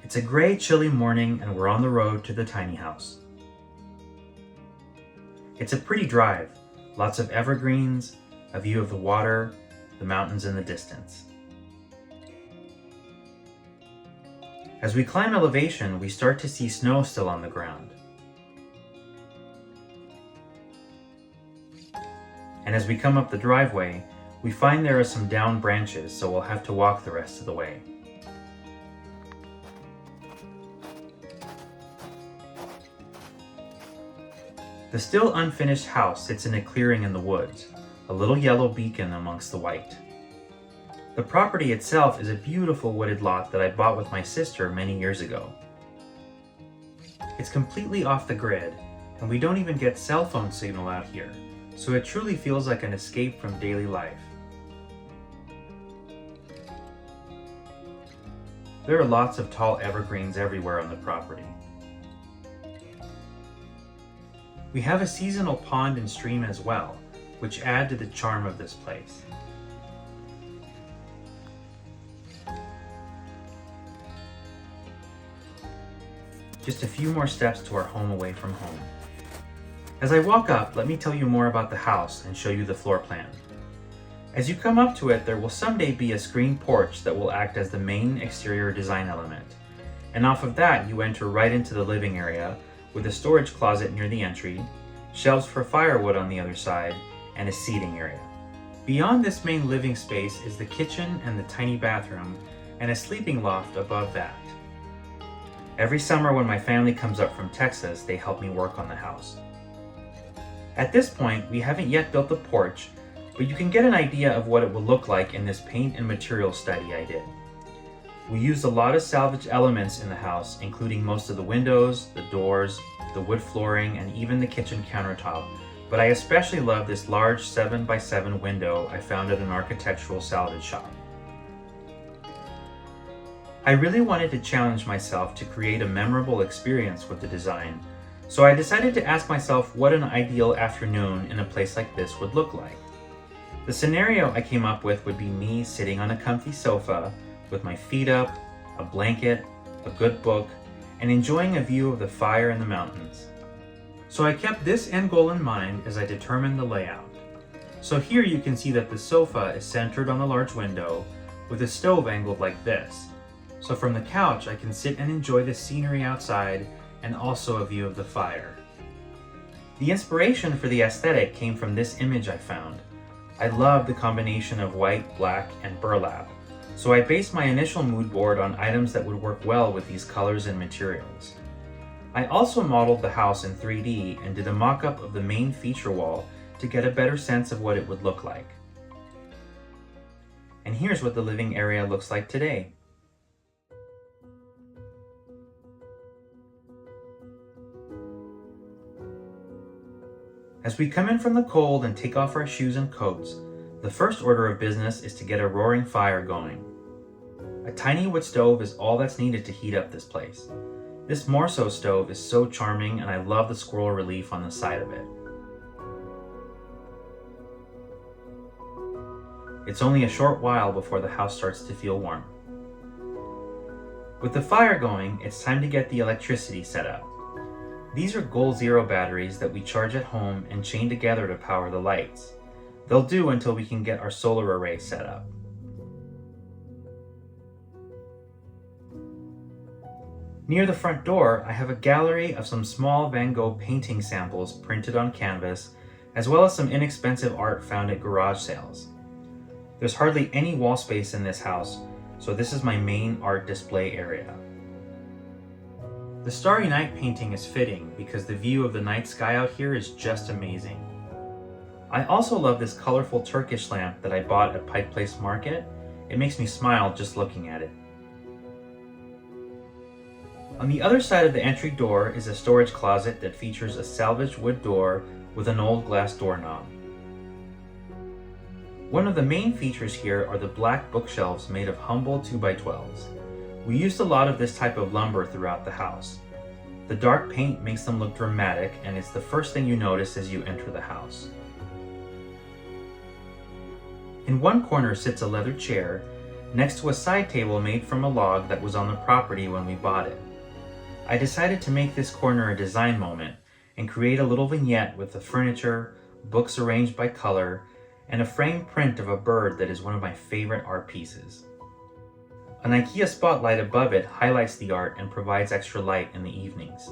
It's a gray, chilly morning and we're on the road to the tiny house. It's a pretty drive, lots of evergreens, a view of the water, the mountains in the distance. As we climb elevation, we start to see snow still on the ground. And as we come up the driveway, we find there are some downed branches, so we'll have to walk the rest of the way. The still unfinished house sits in a clearing in the woods, a little yellow beacon amongst the white. The property itself is a beautiful wooded lot that I bought with my sister many years ago. It's completely off the grid, and we don't even get cell phone signal out here, so it truly feels like an escape from daily life. There are lots of tall evergreens everywhere on the property. We have a seasonal pond and stream as well, which add to the charm of this place. Just a few more steps to our home away from home. As I walk up, let me tell you more about the house and show you the floor plan. As you come up to it, there will someday be a screened porch that will act as the main exterior design element. And off of that, you enter right into the living area with a storage closet near the entry, shelves for firewood on the other side, and a seating area. Beyond this main living space is the kitchen and the tiny bathroom, and a sleeping loft above that. Every summer when my family comes up from Texas, they help me work on the house. At this point, we haven't yet built the porch, but you can get an idea of what it will look like in this paint and material study I did. We used a lot of salvage elements in the house, including most of the windows, the doors, the wood flooring, and even the kitchen countertop, but I especially love this large 7x7 window I found at an architectural salvage shop. I really wanted to challenge myself to create a memorable experience with the design, so I decided to ask myself what an ideal afternoon in a place like this would look like. The scenario I came up with would be me sitting on a comfy sofa with my feet up, a blanket, a good book, and enjoying a view of the fire and the mountains. So I kept this end goal in mind as I determined the layout. So here you can see that the sofa is centered on the large window with a stove angled like this. So from the couch I can sit and enjoy the scenery outside and also a view of the fire. The inspiration for the aesthetic came from this image I found. I love the combination of white, black, and burlap. So I based my initial mood board on items that would work well with these colors and materials. I also modeled the house in 3D and did a mock-up of the main feature wall to get a better sense of what it would look like. And here's what the living area looks like today. As we come in from the cold and take off our shoes and coats, the first order of business is to get a roaring fire going. A tiny wood stove is all that's needed to heat up this place. This Morso stove is so charming and I love the squirrel relief on the side of it. It's only a short while before the house starts to feel warm. With the fire going, it's time to get the electricity set up. These are Goal Zero batteries that we charge at home and chain together to power the lights. They'll do until we can get our solar array set up. Near the front door, I have a gallery of some small Van Gogh painting samples printed on canvas, as well as some inexpensive art found at garage sales. There's hardly any wall space in this house, so this is my main art display area. The Starry Night painting is fitting because the view of the night sky out here is just amazing. I also love this colorful Turkish lamp that I bought at Pike Place Market. It makes me smile just looking at it. On the other side of the entry door is a storage closet that features a salvaged wood door with an old glass doorknob. One of the main features here are the black bookshelves made of humble 2x12s. We used a lot of this type of lumber throughout the house. The dark paint makes them look dramatic, and it's the first thing you notice as you enter the house. In one corner sits a leather chair, next to a side table made from a log that was on the property when we bought it. I decided to make this corner a design moment and create a little vignette with the furniture, books arranged by color, and a framed print of a bird that is one of my favorite art pieces. An IKEA spotlight above it highlights the art and provides extra light in the evenings.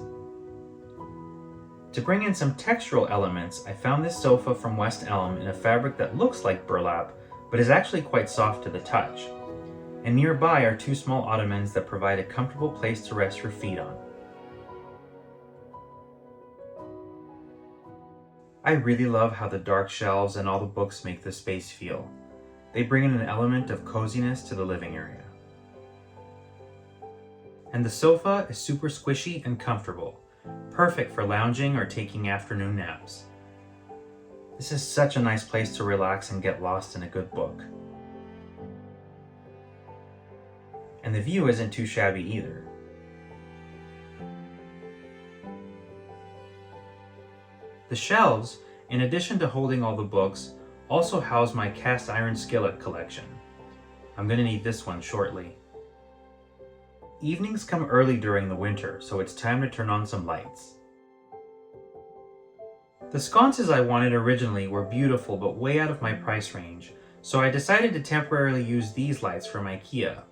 To bring in some textural elements, I found this sofa from West Elm in a fabric that looks like burlap, but is actually quite soft to the touch. And nearby are two small ottomans that provide a comfortable place to rest your feet on. I really love how the dark shelves and all the books make the space feel. They bring in an element of coziness to the living area. And the sofa is super squishy and comfortable, perfect for lounging or taking afternoon naps. This is such a nice place to relax and get lost in a good book. And the view isn't too shabby either. The shelves, in addition to holding all the books, also house my cast iron skillet collection. I'm going to need this one shortly. Evenings come early during the winter, so it's time to turn on some lights. The sconces I wanted originally were beautiful but way out of my price range, so I decided to temporarily use these lights from IKEA.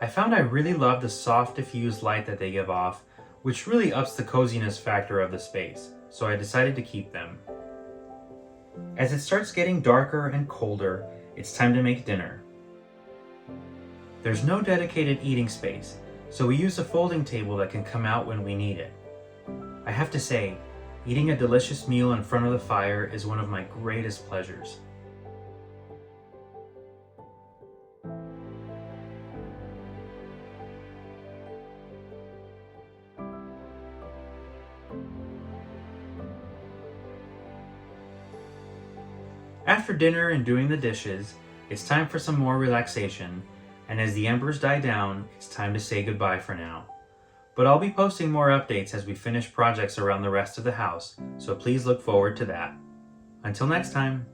I found I really love the soft diffused light that they give off, which really ups the coziness factor of the space, so I decided to keep them. As it starts getting darker and colder, it's time to make dinner. There's no dedicated eating space, so we use a folding table that can come out when we need it. I have to say, eating a delicious meal in front of the fire is one of my greatest pleasures. After dinner and doing the dishes, it's time for some more relaxation, and as the embers die down, it's time to say goodbye for now. But I'll be posting more updates as we finish projects around the rest of the house, so please look forward to that. Until next time.